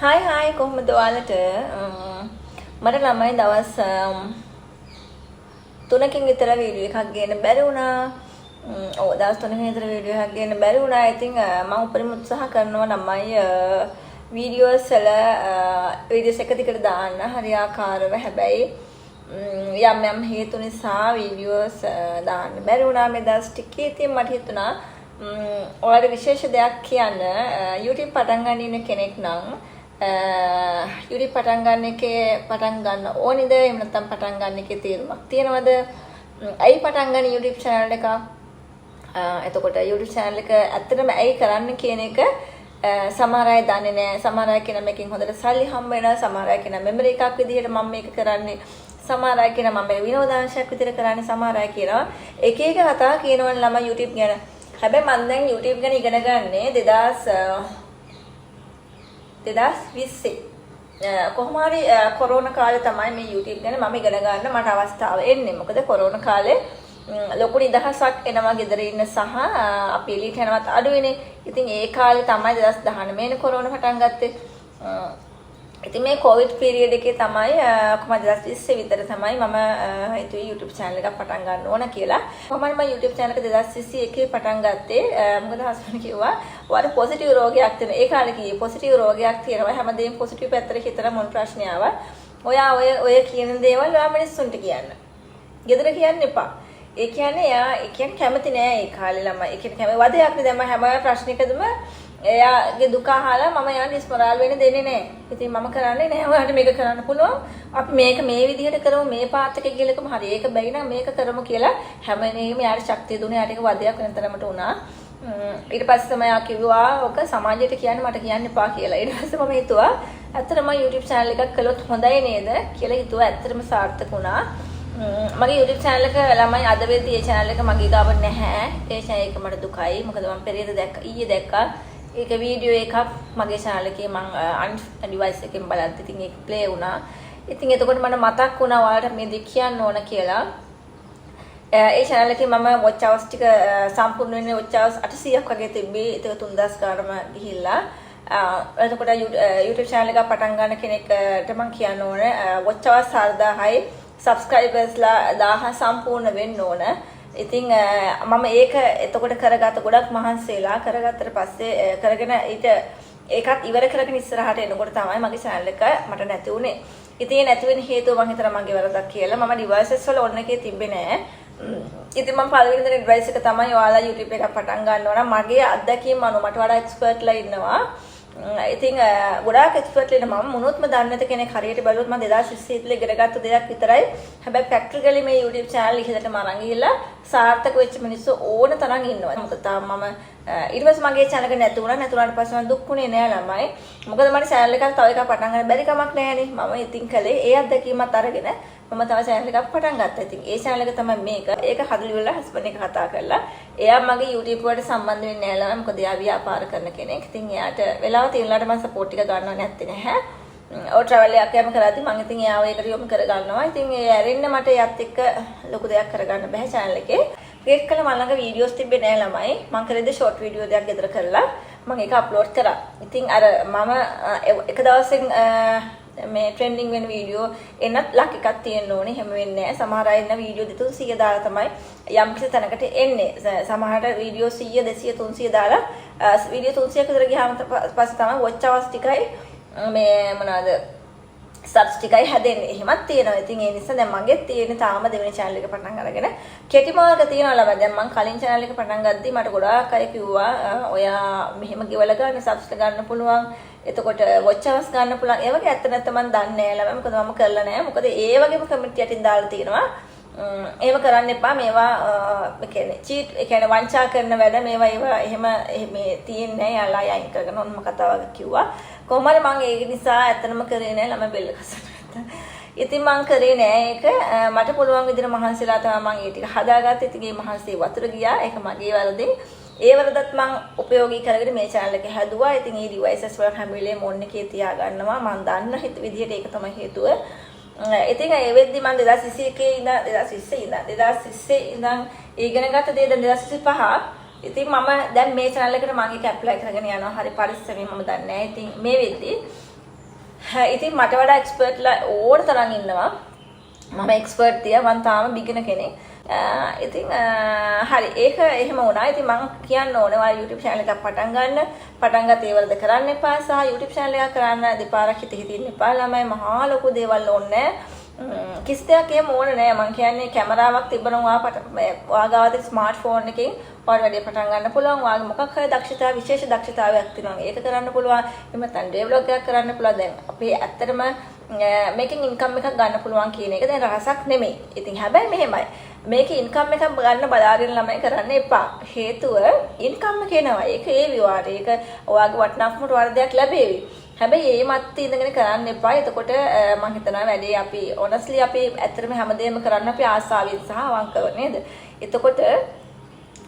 Hi කොහොමද ඔයාලට මට ළමයි දවස් 3කින් විතර වීඩියෝ එකක් ගේන්න බැරි වුණා. ඔව් දවස් 3කින් විතර වීඩියෝ එකක් ගේන්න බැරි වුණා. ඉතින් මම උපරිම උත්සාහ කරනවා ළමයි වීඩියෝස් වල වීඩියෝස් එක දිගට දාන්න හරියාකාරව. හැබැයි යම් හේතු නිසා වීඩියෝස් දාන්න බැරි වුණා මේ දවස් ටිකේ. ඉතින් මට හිතුණා ඔයාලට විශේෂ දෙයක් කියන්න. YouTube පටන් ගන්න ඉන්න කෙනෙක් නම් YouTube පටන් ගන්න ඕනිද? එහෙම නැත්නම් පටන් ගන්න එකේ තීරමක් තියනවද? ඇයි පටන් ගන්න YouTube channel එක? එතකොට YouTube channel එක ඇත්තටම ඇයි කරන්න කියන එක සමහර අය දන්නේ නැහැ. සමහර අය කියන මේකෙන් හොඳට සල්ලි හම්බ වෙනවා. සමහර අය කියන මෙමරි එකක් විදිහට මම මේක කරන්නේ. සමහර අය කියන මම මේක විනෝදාංශයක් විදිහට කරන්නේ. සමහර අය කියනවා එක එක කතා කියනවනේ ළමයි YouTube ගැන. හැබැයි මම දැන් YouTube ගැන ඉගෙන ගන්නේ 2020 කොහොම හරි කොරෝනා කාලේ තමයි මේ YouTube ගැන මම ඉගෙන ගන්න මට අවස්ථාව එන්නේ. මොකද කොරෝනා කාලේ ලොකු නිදහසක් එනවා ගෙදර ඉන්න සහ අපි එළියට යනවත් අඩුයිනේ. ඉතින් ඒ කාලේ තමයි 2019 නේ කොරෝනා පටන් ගත්තේ. ඉතින් මේ කොවිඩ් පීරියඩ් එකේ තමයි කොහමද 2020 විතර තමයි මම හිතුවේ YouTube channel එකක් පටන් ගන්න ඕන කියලා. කොහොමද මම YouTube channel එක 2021 පටන් ගත්තේ. මොකද හස්බන්ඩ් කිව්වා ඔයාලට පොසිටිව් රෝගයක් තියෙනවා. ඒ කාලේ කිව්වේ පොසිටිව් රෝගයක් තියෙනවා. හැමදේම පොසිටිව් පැත්තට හිතලා මොන ප්‍රශ්නය ආවත් ඔයා ඔය කියන දේවල් ඔයා මිනිස්සුන්ට කියන්න. ගෙදර කියන්න එපා. ඒ කියන්නේ එයා කැමති නෑ ඒ කාලේ ළමයි. ඒ කියන්නේ කැමති වදයක් නේ. දැන් මම හැම ප්‍රශ්නයකදම එයාගේ දුක අහලා මම යාන් ඩිස්මොරාල් වෙන්න දෙන්නේ නැහැ. ඉතින් මම කරන්නේ නැහැ. ඔයාලට මේක කරන්න පුළුවන්. අපි මේක මේ විදිහට කරමු. මේ පාත් එකේ ගිහලකම හරි. ඒක බැරි නම් මේක කරමු කියලා හැම වෙලේම යාට ශක්තිය දුන්නේ. යාට ඒක වදයක් වෙන තරමට වුණා. ඊට පස්සේ තමයි යා කිව්වා ඔක සමාජයට කියන්න මට කියන්න එපා කියලා. ඊට පස්සේ මම හිතුවා ඇත්තටම YouTube channel එකක් කළොත් හොඳයි නේද කියලා හිතුවා. ඇත්තටම සාර්ථක වුණා. මගේ YouTube channel එක ළමයි අද වෙද්දී ඒ channel එක මගේ ගාව නැහැ. ඒ channel එක මට දුකයි. මොකද මම පෙරේද ඊයේ දැක්කා ඒක වීඩියෝ එකක් මගේ channel එකේ මම device එකෙන් බලද්දි ඉතින් ඒක play වුණා. ඉතින් එතකොට මට මතක් වුණා ඔයාලට මේ දෙක කියන්න ඕන කියලා. ඒ channel එකේ මම watch hours ටික සම්පූර්ණ වෙන්නේ watch hours 800ක් වගේ තිබ්බේ. ඒක 3000 ගානම ගිහිල්ලා. එතකොට YouTube channel එක පටන් ගන්න කෙනෙක්ට මම කියන්න ඕන watch hours 4000යි subscribersලා 1000 සම්පූර්ණ වෙන්න ඕන. ඉතින් මම ඒක එතකොට කරගත්ත ගොඩක් මහන්සිලා කරගත්තට පස්සේ කරගෙන ඒකත් ඉවර කරගෙන ඉස්සරහට එනකොට තමයි මගේ channel එක මට නැති වුනේ. ඉතින් නැති වෙන හේතුව මම හිතලා මගේ වරදක් කියලා. මම devices වල ඔන්න එකේ තිබ්බේ නෑ. ඉතින් මම පළවෙනි දින device එක තමයි ඔයාලා YouTube එකක් පටන් ගන්නවා නම් මගේ අත්දැකීම් අනුව මට වඩා expert ලා ඉන්නවා. ඉතින් ගොඩාක් එක්ස්පර්ට් වෙන මම මොනොත්ම දන්නේ නැති කෙනෙක් හරියට බලුවොත් මම 2020 ඉඳලා ඉගෙන ගත්ත දෙයක් විතරයි. හැබැයි ප්‍රැක්ටිකලි මේ YouTube channel ඉහළටම අරන් ගිහිල්ලා සාර්ථක වෙච්ච මිනිස්සු ඕන තරම් ඉන්නවා. මොකද තාම මම ඊට පස්සේ මගේ channel එක නැතුණාට පස්සේ මම දුක් වුණේ නෑ ළමයි. මොකද මට channel එකක් තව එකක් පටන් ගන්න බැරි කමක් නෑනේ. මම ඉතින් කළේ ඒ අත්දැකීමත් අරගෙන මම තව channel එකක් පටන් ගත්තා. ඉතින් ඒ channel එක තමයි මේක. ඒක හදලි වල හස්බන්ඩ් එක කතා කරලා එයා මගේ YouTube වලට සම්බන්ධ වෙන්නේ නැහැ ළමයි. මොකද එයා ව්‍යාපාර කරන කෙනෙක්. ඉතින් එයාට වෙලාව තියෙනලාට මම support එක ගන්නව නැත්තේ නැහැ. ඔය travel එකක් යම කරද්දි මම ඉතින් එයාව ඒකට යොමු කර ගන්නවා. ඉතින් ඒ ඇරෙන්න මට එයත් එක්ක ලොකු දෙයක් කරගන්න බෑ channel එකේ. ක්‍රියේට් කළ මම ළඟ වීඩියෝස් තිබ්බේ නැහැ ළමයි. මම කරේද short video දෙයක් ගෙදර කරලා මම ඒක අප්ලෝඩ් කරා. ඉතින් අර මම එක දවසෙන් මේ ට්‍රෙන්ඩින් වෙන වීඩියෝ එන්නත් ලක් එකක් තියෙන්න ඕනේ. හැම වෙන්නේ නැහැ. සමහර අය ඉන්න වීඩියෝ 200 දාලා තමයි යම් කිසි තැනකට එන්නේ. සමහරට වීඩියෝ 100 200 300 දාලා වීඩියෝ 300ක විතර ගියාම පස්සේ තමයි watch hours ටිකයි මේ මොනවාද subs ටිකයි හැදෙන්නේ. එහෙමත් තියෙනවා. ඉතින් ඒ නිසා දැන් මගේ තියෙන තාම දෙවෙනි channel එක පටන් අරගෙන කෙටි මාර්ග තියනවා ළමයි. දැන් මම කලින් channel එක පටන් ගද්දි මට ගොඩාක් අය කිව්වා ඔයා මෙහෙම ගෙවලා ගන්න subs ගන්න පුළුවන්. එතකොට watch hours ගන්න පුළුවන්. ඒ වගේ ඇත්ත නැත්නම් මම දන්නේ නැහැ ළමයි. මොකද මම කරලා නැහැ. මොකද ඒ වගේම කමෙන්ට් යටින් දාලා තියෙනවා. ඒව කරන්න එපා. මේවා කියන්නේ චීට් ඒ කියන්නේ වංචා කරන වැඩ මේවා එහෙම මේ තියෙන්නේ නැහැ. යාලා අයින් කරගෙන ඔන්නම කතාවක් කිව්වා. කොහොම හරි මම ඒක නිසා ඇත්තනම කරේ නැහැ ළමයි බෙල්ල කසන්න. ඉතින් මම කරේ නැහැ ඒක. මට පුළුවන් විදිහට මහන්සිලා තමයි මම ඒ ටික හදාගත්තේ. ඉතින් ඒ මහන්සිය වතුර ගියා. ඒක මගේ වරදින්. ඒ වරදත් මම උපයෝගී කරගෙන මේ channel එක හැදුවා. ඉතින් මේ devices වල හැම වෙලේම on එකේ තියා ගන්නවා. මම දන්න විදිහට ඒක තමයි හේතුව. ඉතින් ඒ වෙද්දි මම 2020 ඉඳන් ඉගෙන ගත්ත දේ දැන් 2025 ඉතින් මම දැන් මේ channel එකට මම ඒක apply කරගෙන යනවා. හරි පරිස්සමෙන් මම දන්නේ නැහැ. ඉතින් මේ වෙද්දි ඉතින් මට වඩා එක්ස්පර්ට්ලා ඕන තරම් ඉන්නවා. මම එක්ස්පර්ට් තියා මම තාම බිගිනර් කෙනෙක්. ඉතින් හරි ඒක එහෙම වුණා. ඉතින් මම කියන්න ඕනේ ඔයා YouTube channel එකක් පටන් ගත්ත ඒවලද කරන්න එපා සහ YouTube channel එකක් කරන්න දෙපාරක් හිතින් එපා. ළමයි මහා ලොකු දේවල් ඕනේ නැහැ. කිසි දෙයක් එහෙම ඕනේ නැහැ. මම කියන්නේ කැමරාවක් තිබ්බනම් ඔයා ගාවට ස්මාර්ට්ෆෝන් එකකින් ඔයාලා වැඩි පටන් ගන්න පුළුවන්. ඔයාගේ මොකක් හරි දක්ෂතාව විශේෂ දක්ෂතාවයක් තියෙනවා. ඒක කරන්න පුළුවන්. එහෙම නැත්නම් ඩෙවලොප් එකක් කරන්න පුළුවන්. දැන් අපි ඇත්තටම මේකෙන් ඉන්කම් එකක් ගන්න පුළුවන් කියන එක දැන් රහසක් නෙමෙයි. ඉතින් හැබැයි මෙහෙමයි. මේක ඉන්කම් එකක් ගන්න බලාගෙන ළමයි කරන්න එපා. හේතුව ඉන්කම් එක එනවා. ඒක ඒ විවාහයට. ඒක ඔයාගේ වටිනාකමට වර්ධයක් ලැබෙවි. හැබැයි ඒ මත් ඉඳගෙන කරන්න එපා. එතකොට මම හිතනවා වැඩි අපි honestly අපි ඇත්තටම හැමදේම කරන්න අපි ආසාවෙන් සහ අවංකව නේද? එතකොට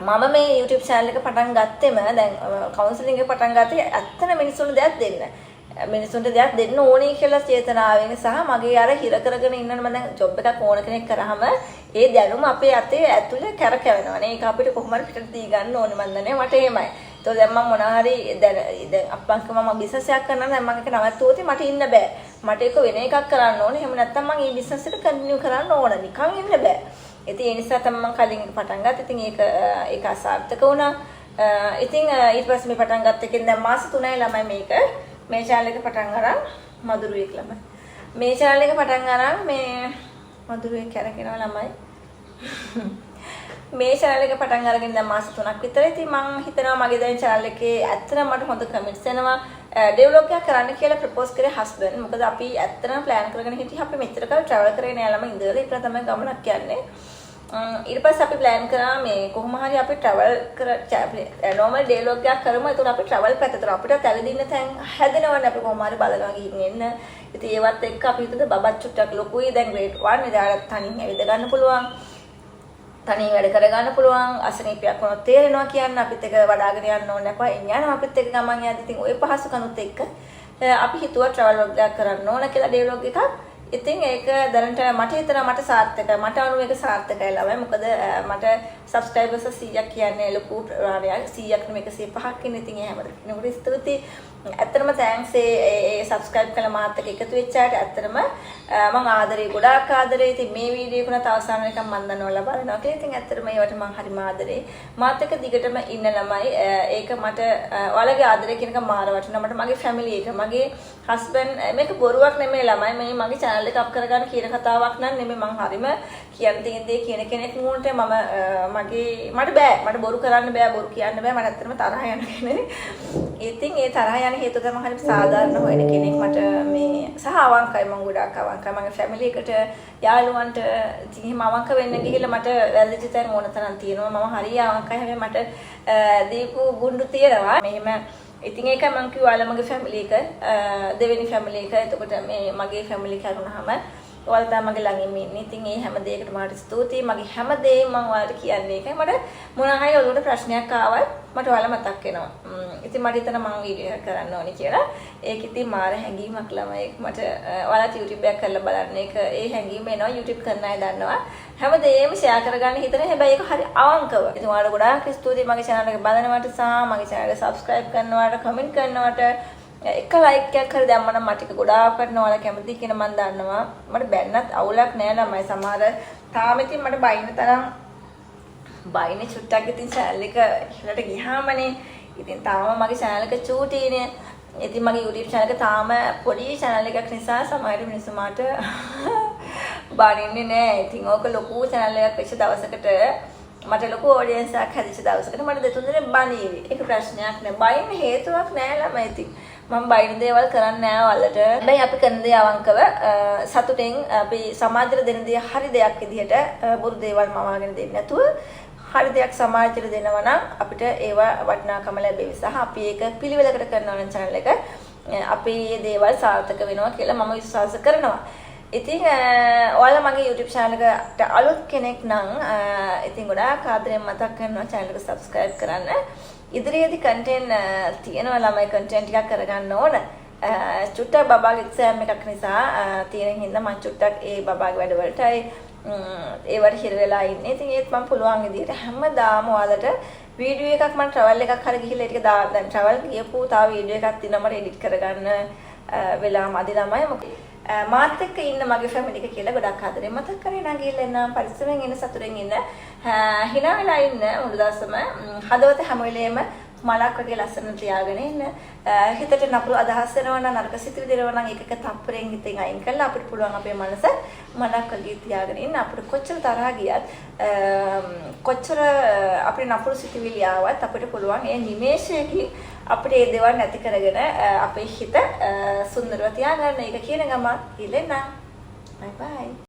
මම මේ YouTube channel එක පටන් ගත්තෙම දැන් කවුන්සලින් එක පටන් ගත්තේ ඇත්තට මිනිස්සුන්ට දෙයක් දෙන්න. මිනිස්සුන්ට දෙයක් දෙන්න ඕනේ කියලා චේතනාවෙන් සහ මගේ අර හිර කරගෙන ඉන්නන මම දැන් ජොබ් එකක් ඕන කෙනෙක් කරාම ඒ දැනුම අපේ අතේ ඇතුලේ කැරකෙනවා නේ. ඒක අපිට කොහොම හරි පිටට දී ගන්න ඕනේ මන් දන්නේ මට එහෙමයි. ඒතකොට දැන් මම මොනවා හරි දැන් අප්පන්ක මම බිස්නස් එකක් කරනවා දැන් මම ඒක නවත්තුවොත් මට ඉන්න බෑ. මට ඒක වෙන එකක් කරන්න ඕනේ. එහෙම නැත්නම් මම මේ බිස්නස් එක කන්ටිනියු කරන්න ඕන. නිකන් ඉන්න බෑ. ඉතින් ඒ නිසා තමයි මම කලින් එක පටන් ගත්තා. ඉතින් ඒක අසාර්ථක වුණා. ඉතින් ඊට පස්සේ මේ පටන් ගත්ත එකෙන් දැන් මාස 3යි ළමයි මේ channel එක පටන් අරන් මధుරුවෙක් ළමයි. මේ channel එක පටන් අරන් මේ මధుරුවෙක් කරගෙනවා ළමයි. මේ channel එක පටන් අරගෙන දැන් මාස 3ක් විතර. ඉතින් මම හිතනවා මගේ දැන් channel එකේ ඇත්තටම මට හොඳ කමෙන්ට්ස් එනවා. ඩෙවලොප් එකක් කරන්න කියලා ප්‍රොපෝස් කරේ හස්බන්ඩ්. මොකද අපි ඇත්තටම ප්ලෑන් කරගෙන හිටියේ අපි මෙච්චර කාල ට්‍රැවල් කරගෙන යාලම ඉඳලා ඉතින් තමයි ගමනක් යන්නේ. ඊට පස්සේ අපි ප්ලෑන් කරා මේ කොහොම හරි අපි ට්‍රැවල් කර නෝමල් ඩේලොග් එකක් කරමු. ඒතකොට අපි ට්‍රැවල් පැත්තට අපිට ඇවිදින්න තැන් හැදෙනවනේ අපි කොහොම හරි බලනවා ගිහින් එන්න. ඉතින් ඒවත් එක්ක අපි හිතුවා බබත් චුට්ටක් ලොකුයි දැන් grade 1 ඉඳලා තනින් ඇවිද ගන්න පුළුවන්. තනින් වැඩ කර ගන්න පුළුවන්. අසනීපයක් වුණොත් තේරෙනවා කියන්න අපිත් එක වඩාගෙන යන්න ඕනේ නැපා. එන්න අපිත් එක ගමන් යද්දි ඉතින් ওই පහසුකනුත් එක්ක අපි හිතුවා ට්‍රැවල් වලොග් එකක් කරන්න ඕන කියලා ඩේලොග් එකක්. ඉතින් ඒක දැනට මට හිතෙනවා මට සාර්ථකයි. මට අනුව ඒක සාර්ථකයි ළමයි. මොකද මට සබ්ස්ක්‍රයිබර්ස් 100ක් කියන්නේ ලොකු ප්‍රමාණයක්. 100ක් නෙමෙයි 105ක් ඉන්නේ. ඉතින් ඒ හැමදෙම කෙනෙකුට ස්තුතියි. ඇත්තටම තෑන්ක්ස් ඒ සබ්ස්ක්‍රයිබ් කළ මාත් එක්ක එකතු වෙච්ච අයට ඇත්තටම මම ආදරේ ගොඩාක් ආදරේ. ඉතින් මේ වීඩියෝ එක උනත් අවසාන වෙනකම් මම දන්නවලා බලනවා කියලා. ඉතින් ඇත්තටම ඒවට මම හරිම ආදරේ. මාත් එක්ක දිගටම ඉන්න ළමයි. ඒක මට ඔයාලගේ ආදරේ කියන එක මාර වටිනවා. මට මගේ ෆැමිලි එක මගේ හස්බන්ඩ් මේක බොරුවක් නෙමෙයි ළමයි. මේ මගේ channel එක අප් කරගන්න කියන කතාවක් නන් නෙමෙයි. මම හරිම කියන දේ කියන කෙනෙක් නුන්ට මට බෑ. මට බොරු කරන්න බෑ. බොරු කියන්න බෑ. මට ඇත්තටම තරහ යන කෙනෙක්. ඉතින් ඒ තරහ යන හේතුව තමයි හරිම සාධාරණ හොයන කෙනෙක් මට මේ සහ අවංකයි. මම ගොඩාක් අවංකයි. මගේ ෆැමිලි එකට යාළුවන්ට ඉතින් එහෙම අවංක වෙන්න ගිහිල්ලා මට වැරදිච්ච තැන් ඕන තරම් තියෙනවා. මම හරිය අවංකයි. හැබැයි මට දීපු ගුඬු තියෙනවා. මෙහෙම ඉතින් ඒක මම කිව්වා මගේ ෆැමිලි එක දෙවෙනි ෆැමිලි එක. එතකොට මේ මගේ ෆැමිලි කරුණාම ඔයාලා තමයි මගේ ළඟින් ඉන්නේ. ඉතින් ඒ හැම දෙයකටම මට ස්තුතියි. මගේ හැම දෙයක්ම මම ඔයාලට කියන්නේ ඒකයි. මට මොන හරි ඔළුවට ප්‍රශ්නයක් ආවත් මට ඔයාලා මතක් වෙනවා. ඉතින් මට හිතෙනවා මම වීඩියෝ එකක් කරන්න ඕනේ කියලා. ඒක ඉතින් මාර හැංගීමක් ළමයි. මට ඔයාලට YouTube එකක් කරලා බලන්න. ඒක ඒ හැංගීම එනවා. YouTube කරන අය දන්නවා. හැමදේම ෂෙයා කරගන්න හිතන හැබැයි ඒක හරි අවංකව. ඉතින් ඔයාලට ගොඩාක් ස්තුතියි මගේ channel එක බලනවට සහ මගේ channel එක subscribe කරනවට, comment කරනවට, එක like එකක් හරි දැම්ම නම් මට ඒක ගොඩාක් වටිනවා. ඔයාලා කැමති කියන මම දන්නවා. මට බැන්නත් අවුලක් නෑ ළමයි. සමහර තාම ඉතින් මට බයින්න තරම් බයිනේ චුට්ටක් ඉතින් channel එක ඉහළට ගියාමනේ. ඉතින් තාම මගේ channel එක චූටිනේ. ඉතින් මගේ YouTube channel එක තාම පොඩි channel එකක් නිසා සමහර මිනිස්සු මට බනින්නේ නෑ. ඉතින් ඕක ලොකු channel එකක් වෙච්ච දවසකට මට ලොකු audience එකක් හැදිච්ච දවසකට මට දෙතුන් දෙනෙක් බනීවි. ඒක ප්‍රශ්නයක් නෑ. බයින්න හේතුවක් නෑ ළමයි. ඉතින් මම බයින දේවල් කරන්නේ නෑ වලට. හැබැයි අපි කරන දේ අවංකව සතුටින් අපි සමාජයට දෙන දේ හරි දෙයක් විදිහට බොරු දේවල් මවාගෙන දෙන්නේ නැතුව හරි දෙයක් සමාජයට දෙනවා නම් අපිට ඒවා වටිනාකම ලැබෙවි සහ අපි ඒක පිළිවෙලකට කරනවා නම් channel එක අපි මේ දේවල් සාර්ථක වෙනවා කියලා මම විශ්වාස කරනවා. ඉතින් ඔයාලා මගේ YouTube channel එකට අලුත් කෙනෙක් නම් ඉතින් ගොඩාක් ආදරෙන් මතක් කරනවා channel එක subscribe කරන්න. ඉදිරියේදී content තියෙනවා ළමයි content ටිකක් කරගන්න ඕන. චුට්ටක් බබාගේ exam එකක් නිසා තියෙන හින්දා මම චුට්ටක් ඒ බබාගේ වැඩවලටයි ඒවට හිර වෙලා ඉන්නේ. ඉතින් ඒත් මම පුළුවන් විදිහට හැමදාම ඔයාලට වීඩියෝ එකක් මම travel එකක් හරි ගිහිල්ලා ඒක දැන් travel ගියපු තව වීඩියෝ එකක් තියෙනවා මට edit කරගන්න වෙලා මදි ළමයි මොකද මාත් එක්ක ඉන්න මගේ ෆැමිලි එක කියලා ගොඩක් ආදරේ මතක් කරේ නගිල්ල එන්න පරිස්සමෙන් ඉන්න සතුටෙන් ඉන්න hina වෙලා ඉන්න මුළු දවසම හදවත හැම වෙලේම මලක් වගේ ලස්සන තියාගෙන ඉන්න හිතට නපුරු අදහස් වෙනවා නම් නරක සිතුවිලි දෙනවා නම් එකක තප්පරෙන් හිතෙන් අයින් කරලා අපිට පුළුවන් අපේ මනස මලක් වගේ තියාගෙන ඉන්න අපිට කොච්චර තරහා ගියත් කොච්චර අපේ නපුරු සිතුවිලි ආවත් අපිට පුළුවන් ඒ නිමේෂයකින් අපිට ඒ දේවල් නැති කරගෙන අපේ හිත සුන්දරව තියාගන්න. ඒක කියන ගමන් ඉලෙන්න. බයි බයි.